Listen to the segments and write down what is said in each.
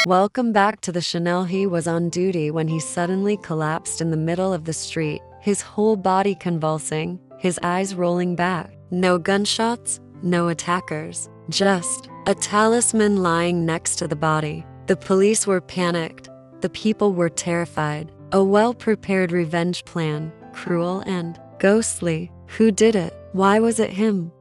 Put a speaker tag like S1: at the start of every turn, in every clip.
S1: Welcome back to the Chanel. He was on duty when he suddenly collapsed in the middle of the street, his whole body convulsing, his eyes rolling back. No gunshots, no attackers, just a talisman lying next to the body. The police were panicked. The people were terrified. A well-prepared revenge plan, cruel and ghostly. Who did it? Why was it him?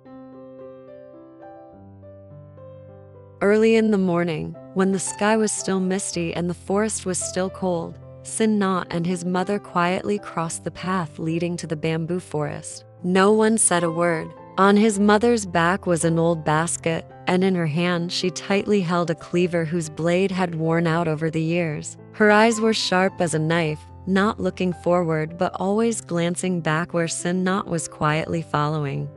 S1: Early in the morning, when the sky was still misty and the forest was still cold, Sinnhat and his mother quietly crossed the path leading to the bamboo forest. No one said a word. On his mother's back was an old basket, and in her hand she tightly held a cleaver whose blade had worn out over the years. Her eyes were sharp as a knife, not looking forward but always glancing back where Sinnhat was quietly following.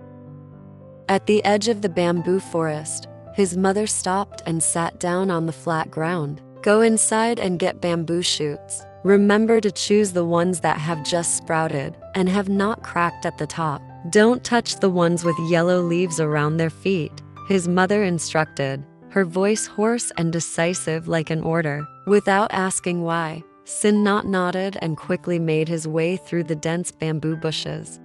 S1: At the edge of the bamboo forest, his mother stopped and sat down on the flat ground. Go inside and get bamboo shoots. Remember to choose the ones that have just sprouted and have not cracked at the top. Don't touch the ones with yellow leaves around their feet, his mother instructed, her voice hoarse and decisive like an order. Without asking why, Sinnhat nodded and quickly made his way through the dense bamboo bushes.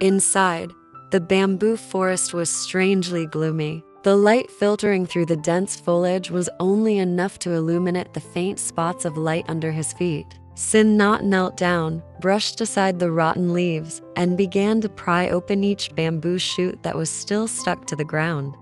S1: Inside, the bamboo forest was strangely gloomy. The light filtering through the dense foliage was only enough to illuminate the faint spots of light under his feet. Sinnhat knelt down, brushed aside the rotten leaves, and began to pry open each bamboo shoot that was still stuck to the ground.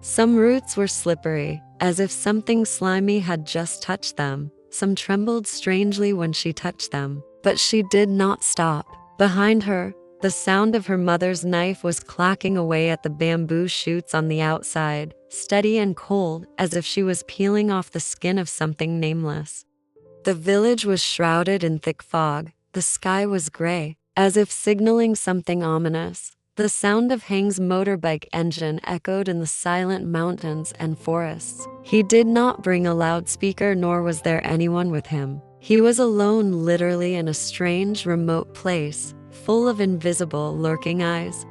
S1: Some roots were slippery, as if something slimy had just touched them. Some trembled strangely when she touched them, but she did not stop. Behind her, the sound of her mother's knife was clacking away at the bamboo shoots on the outside, steady and cold, as if she was peeling off the skin of something nameless. The village was shrouded in thick fog. The sky was gray, as if signaling something ominous. The sound of Hang's motorbike engine echoed in the silent mountains and forests. He did not bring a loudspeaker, nor was there anyone with him. He was alone, literally, in a strange, remote place, full of invisible, lurking eyes.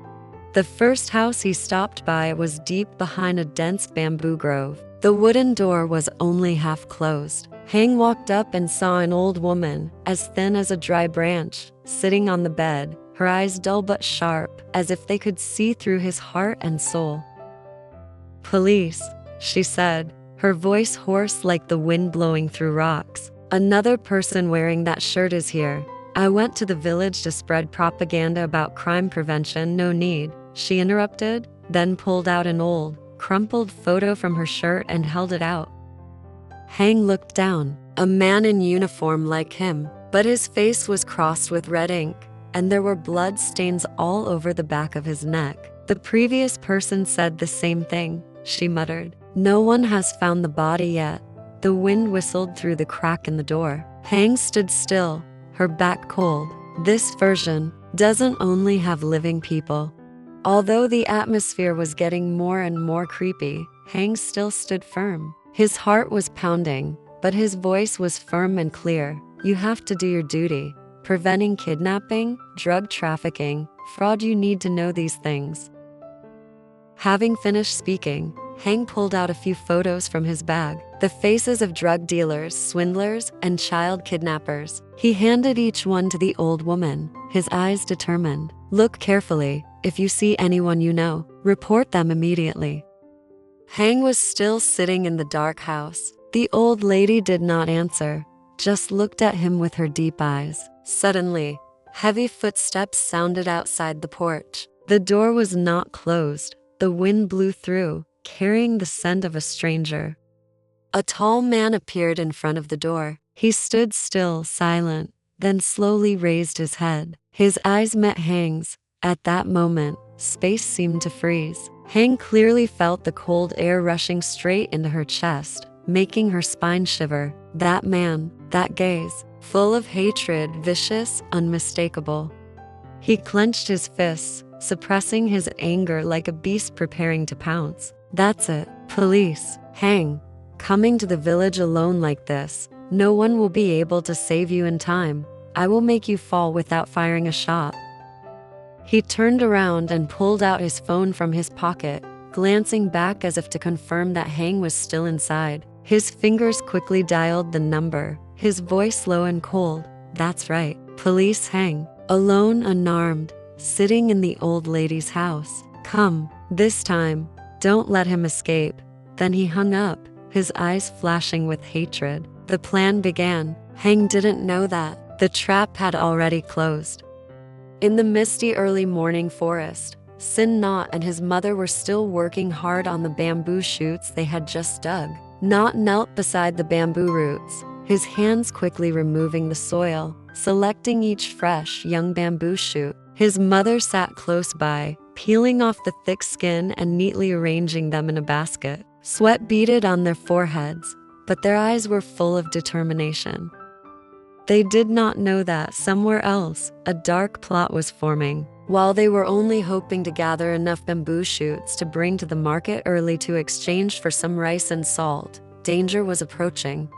S1: The first house he stopped by was deep behind a dense bamboo grove. The wooden door was only half closed. Hang walked up and saw an old woman, as thin as a dry branch, sitting on the bed, her eyes dull but sharp, as if they could see through his heart and soul. "Police," she said, her voice hoarse like the wind blowing through rocks. "Another person wearing that shirt is here. I went to the village to spread propaganda about crime prevention." "No need," she interrupted, then pulled out an old, crumpled photo from her shirt and held it out. Hang looked down. A man in uniform like him, but his face was crossed with red ink, and there were blood stains all over the back of his neck. "The previous person said the same thing," she muttered. "No one has found the body yet." The wind whistled through the crack in the door. Hang stood still, her back cold. This version doesn't only have living people. Although the atmosphere was getting more and more creepy, Hang still stood firm. His heart was pounding, but his voice was firm and clear. "You have to do your duty. Preventing kidnapping, drug trafficking, fraud. You need to know these things." Having finished speaking, Hang pulled out a few photos from his bag. The faces of drug dealers, swindlers, and child kidnappers. He handed each one to the old woman, his eyes determined. "Look carefully. If you see anyone you know, report them immediately." Hang was still sitting in the dark house. The old lady did not answer, just looked at him with her deep eyes. Suddenly, heavy footsteps sounded outside the porch. The door was not closed. The wind blew through, carrying the scent of a stranger. A tall man appeared in front of the door. He stood still, silent, then slowly raised his head. His eyes met Hang's. At that moment, space seemed to freeze. Hang clearly felt the cold air rushing straight into her chest, making her spine shiver. That man, that gaze, full of hatred, vicious, unmistakable. He clenched his fists, suppressing his anger like a beast preparing to pounce. "That's it. Police. Hang. Coming to the village alone like this, no one will be able to save you in time. I will make you fall without firing a shot." He turned around and pulled out his phone from his pocket, glancing back as if to confirm that Hang was still inside. His fingers quickly dialed the number, his voice low and cold. That's right, Police Hang, alone, unarmed, sitting in the old lady's house. Come, this time, don't let him escape. Then he hung up, his eyes flashing with hatred. The plan began. Hang didn't know that the trap had already closed. In the misty early morning forest, Sinnhat and his mother were still working hard on the bamboo shoots they had just dug. Nhat knelt beside the bamboo roots, his hands quickly removing the soil, selecting each fresh, young bamboo shoot. His mother sat close by, peeling off the thick skin and neatly arranging them in a basket. Sweat beaded on their foreheads, but their eyes were full of determination. They did not know that somewhere else, a dark plot was forming. While they were only hoping to gather enough bamboo shoots to bring to the market early to exchange for some rice and salt, danger was approaching.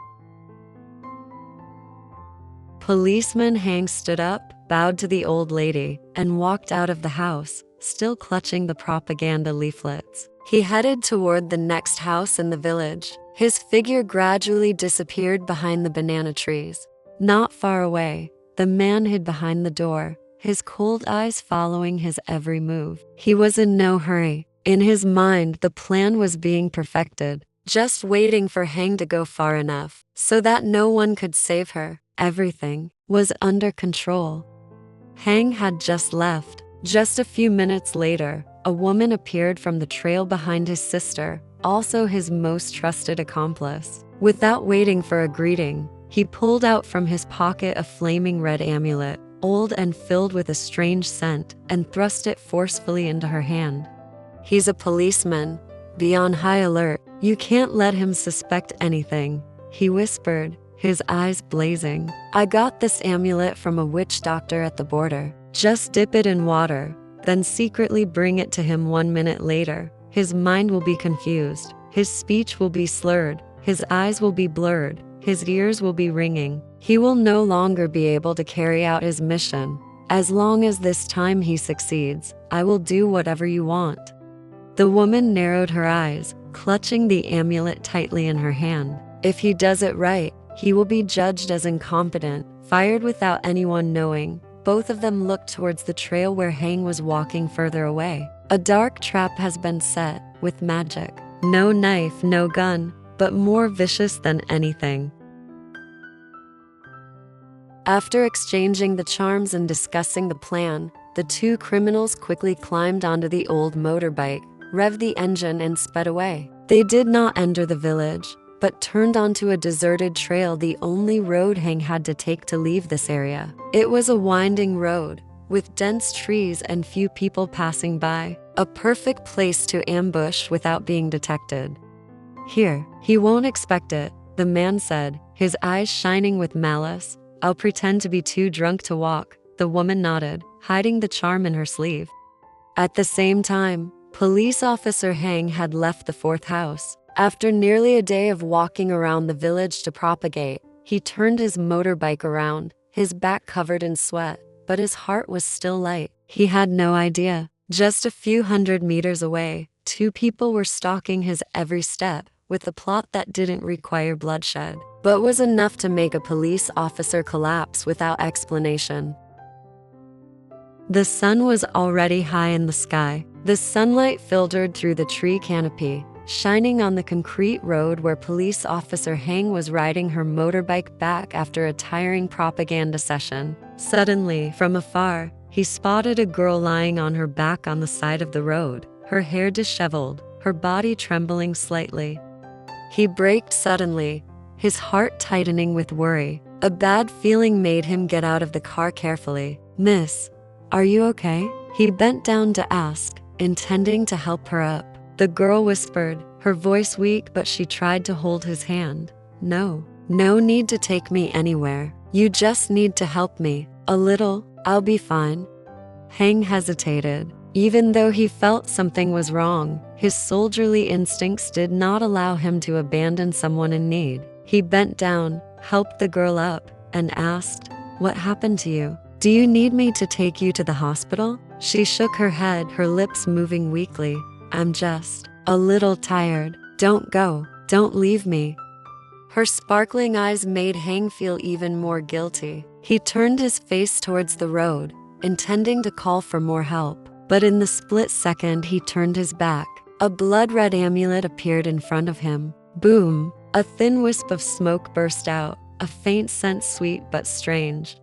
S1: Policeman Hang stood up, bowed to the old lady, and walked out of the house, still clutching the propaganda leaflets. He headed toward the next house in the village. His figure gradually disappeared behind the banana trees. Not far away, the man hid behind the door, his cold eyes following his every move. He was in no hurry. In his mind, the plan was being perfected, just waiting for Hang to go far enough so that no one could save her. Everything was under control. Hang had just left. Just a few minutes later, a woman appeared from the trail behind his sister, also his most trusted accomplice. Without waiting for a greeting, he pulled out from his pocket a flaming red amulet, old and filled with a strange scent, and thrust it forcefully into her hand. He's a policeman. Be on high alert. You can't let him suspect anything, he whispered, his eyes blazing. I got this amulet from a witch doctor at the border. Just dip it in water, then secretly bring it to him 1 minute later. His mind will be confused, his speech will be slurred, his eyes will be blurred, his ears will be ringing. He will no longer be able to carry out his mission. As long as this time he succeeds, I will do whatever you want. The woman narrowed her eyes, clutching the amulet tightly in her hand. If he does it right, he will be judged as incompetent, fired without anyone knowing. Both of them looked towards the trail where Hang was walking further away. A dark trap has been set, with magic. No knife, no gun, but more vicious than anything. After exchanging the charms and discussing the plan, the two criminals quickly climbed onto the old motorbike, revved the engine and sped away. They did not enter the village, but turned onto a deserted trail, the only road Hang had to take to leave this area. It was a winding road, with dense trees and few people passing by, a perfect place to ambush without being detected. Here, he won't expect it, the man said, his eyes shining with malice. I'll pretend to be too drunk to walk, the woman nodded, hiding the charm in her sleeve. At the same time, Police Officer Hang had left the fourth house. After nearly a day of walking around the village to propagate, he turned his motorbike around, his back covered in sweat, but his heart was still light. He had no idea. Just a few hundred meters away, two people were stalking his every step, with a plot that didn't require bloodshed, but was enough to make a police officer collapse without explanation. The sun was already high in the sky. The sunlight filtered through the tree canopy, shining on the concrete road where Police Officer Hang was riding her motorbike back after a tiring propaganda session. Suddenly, from afar, he spotted a girl lying on her back on the side of the road, her hair disheveled, her body trembling slightly. He braked suddenly, his heart tightening with worry. A bad feeling made him get out of the car carefully. Miss, are you okay? He bent down to ask, intending to help her up. The girl whispered, her voice weak, but she tried to hold his hand. No need to take me anywhere. You just need to help me. A little, I'll be fine. Hang hesitated. Even though he felt something was wrong, his soldierly instincts did not allow him to abandon someone in need. He bent down, helped the girl up, and asked, what happened to you? Do you need me to take you to the hospital? She shook her head, her lips moving weakly. I'm just a little tired. Don't go. Don't leave me. Her sparkling eyes made Hang feel even more guilty. He turned his face towards the road, intending to call for more help. But in the split second he turned his back, a blood-red amulet appeared in front of him. Boom! A thin wisp of smoke burst out, a faint scent sweet but strange.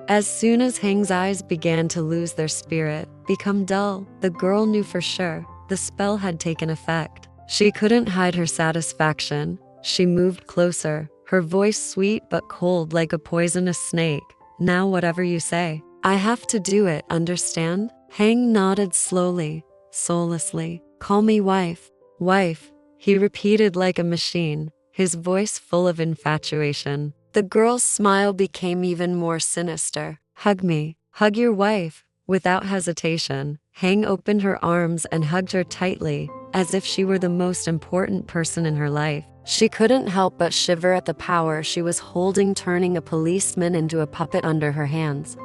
S1: As soon as Hang's eyes began to lose their spirit, become dull, the girl knew for sure the spell had taken effect. She couldn't hide her satisfaction. She moved closer, her voice sweet but cold like a poisonous snake. Now whatever you say. I have to do it, understand? Hang nodded slowly, soullessly. Call me wife. Wife, he repeated like a machine, his voice full of infatuation. The girl's smile became even more sinister. Hug me. Hug your wife. Without hesitation, Hang opened her arms and hugged her tightly, as if she were the most important person in her life. She couldn't help but shiver at the power she was holding, turning a policeman into a puppet under her hands.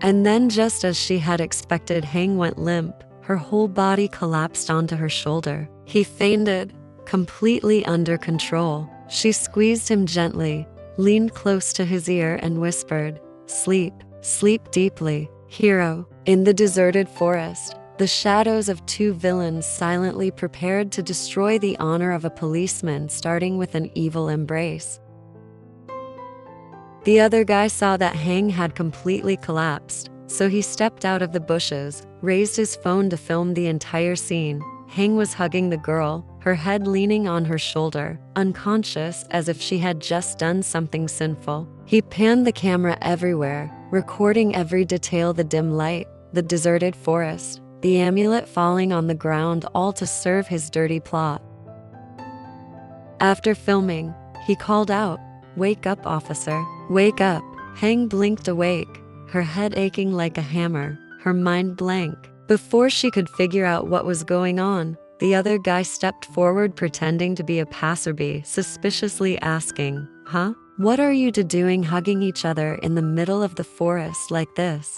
S1: And then, just as she had expected, Hang went limp. Her whole body collapsed onto her shoulder. He fainted, completely under control. She squeezed him gently, leaned close to his ear and whispered, "Sleep, sleep deeply, hero." In the deserted forest, the shadows of two villains silently prepared to destroy the honor of a policeman, starting with an evil embrace. The other guy saw that Hang had completely collapsed, so he stepped out of the bushes, raised his phone to film the entire scene. Hang was hugging the girl, her head leaning on her shoulder, unconscious as if she had just done something sinful. He panned the camera everywhere, recording every detail: the dim light, the deserted forest, the amulet falling on the ground, all to serve his dirty plot. After filming, he called out, "Wake up, officer. Wake up." Hang blinked awake, her head aching like a hammer, her mind blank. Before she could figure out what was going on, the other guy stepped forward, pretending to be a passerby, suspiciously asking, "Huh? What are you two doing hugging each other in the middle of the forest like this?"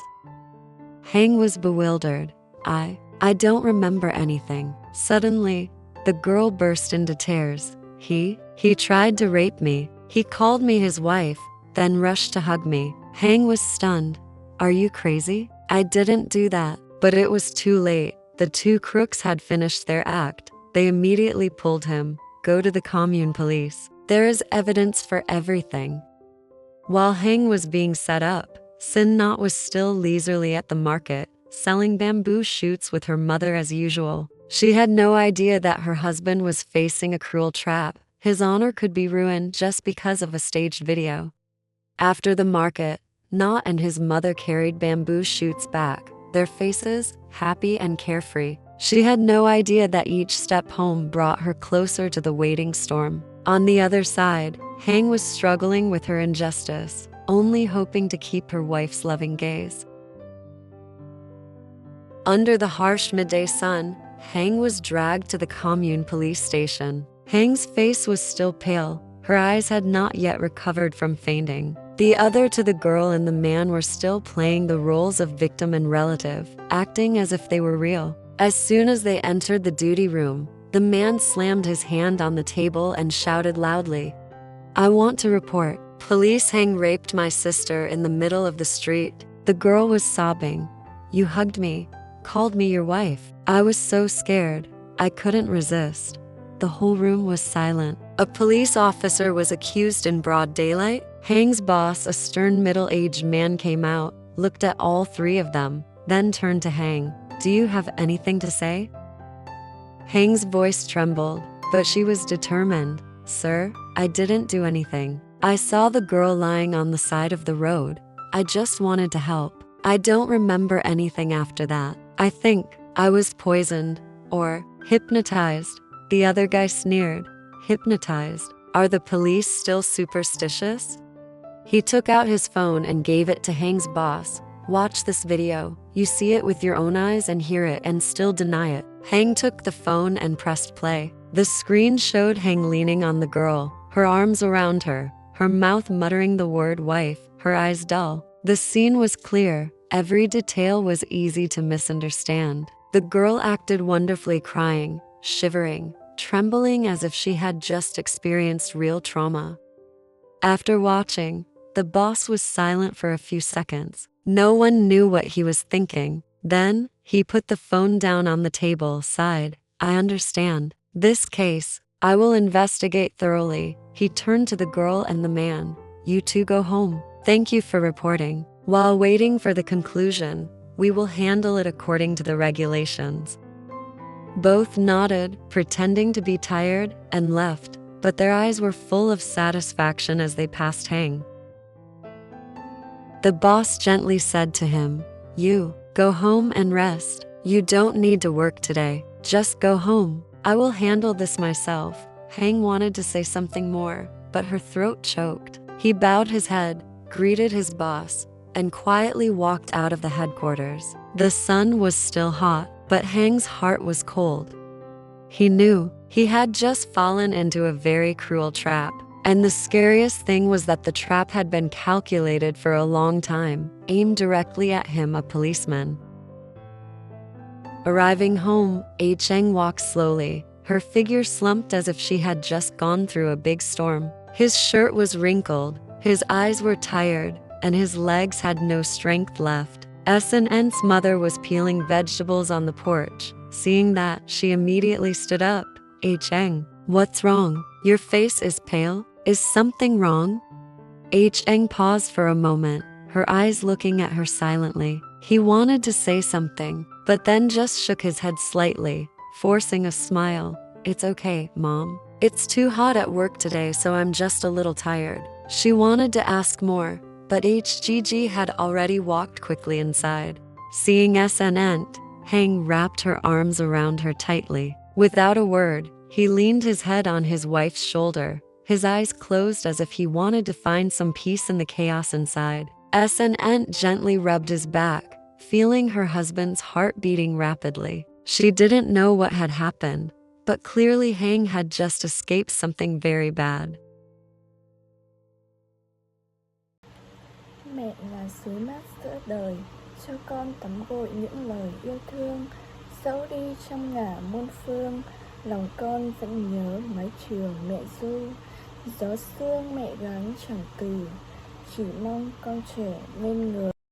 S1: Hang was bewildered. I don't remember anything." Suddenly, the girl burst into tears. He tried to rape me. He called me his wife, then rushed to hug me." Hang was stunned. "Are you crazy? I didn't do that." But it was too late. The two crooks had finished their act. They immediately pulled him. "Go to the commune police. There is evidence for everything." While Hang was being set up, Sinnhat was still leisurely at the market, selling bamboo shoots with her mother as usual. She had no idea that her husband was facing a cruel trap. His honor could be ruined just because of a staged video. After the market, Nhat and his mother carried bamboo shoots back, their faces happy and carefree. She had no idea that each step home brought her closer to the waiting storm. On the other side, Hang was struggling with her injustice, only hoping to keep her wife's loving gaze. Under the harsh midday sun, Hang was dragged to the commune police station. Hang's face was still pale. Her eyes had not yet recovered from fainting. The other two, the girl and the man, were still playing the roles of victim and relative, acting as if they were real. As soon as they entered the duty room, the man slammed his hand on the table and shouted loudly, "I want to report. Police Hang raped my sister in the middle of the street." The girl was sobbing. "You hugged me, called me your wife. I was so scared. I couldn't resist." The whole room was silent. A police officer was accused in broad daylight. Hang's boss, a stern middle-aged man, came out, looked at all three of them, then turned to Hang. "Do you have anything to say?" Hang's voice trembled, but she was determined. "Sir, I didn't do anything. I saw the girl lying on the side of the road. I just wanted to help. I don't remember anything after that. I think I was poisoned or hypnotized." The other guy sneered. "Hypnotized? Are the police still superstitious?" He took out his phone and gave it to Hang's boss. "Watch this video. You see it with your own eyes and hear it and still deny it." Hang took the phone and pressed play. The screen showed Hang leaning on the girl, her arms around her, her mouth muttering the word wife, her eyes dull. The scene was clear. Every detail was easy to misunderstand. The girl acted wonderfully, crying, shivering, trembling as if she had just experienced real trauma. After watching, the boss was silent for a few seconds. No one knew what he was thinking. Then, he put the phone down on the table, sighed. I understand. This case, I will investigate thoroughly. He turned to the girl and the man. You two go home. Thank you for reporting. While waiting for the conclusion, we will handle it according to the regulations. Both nodded, pretending to be tired, and left, but their eyes were full of satisfaction as they passed Hang. The boss gently said to him, You, go home and rest. You don't need to work today. Just go home. I will handle this myself. Hang wanted to say something more, but her throat choked. He bowed his head, greeted his boss, and quietly walked out of the headquarters. The sun was still hot, but Hang's heart was cold. He knew he had just fallen into a very cruel trap. And the scariest thing was that the trap had been calculated for a long time, aimed directly at him, a policeman. Arriving home, Cheng walked slowly. Her figure slumped as if she had just gone through a big storm. His shirt was wrinkled, his eyes were tired, and his legs had no strength left. SNN's mother was peeling vegetables on the porch. Seeing that, she immediately stood up. Cheng, what's wrong? Your face is pale. Is something wrong? Cheng paused for a moment, her eyes looking at her silently. He wanted to say something, but then just shook his head slightly, forcing a smile. It's okay, Mom. It's too hot at work today, so I'm just a little tired. She wanted to ask more, but HGG had already walked quickly inside. Seeing SNN, Hang wrapped her arms around her tightly. Without a word, he leaned his head on his wife's shoulder, his eyes closed as if he wanted to find some peace in the chaos inside. SNN gently rubbed his back, feeling her husband's heart beating rapidly. She didn't know what had happened, but clearly Hang had just escaped something very bad.
S2: Mẹ là suối mát giữa đời, cho con tắm gội những lời yêu thương. Dẫu đi trong ngả muôn phương, lòng con vẫn nhớ mái trường mẹ ru. Gió sương mẹ gắng chẳng từ, chỉ mong con trẻ nên người.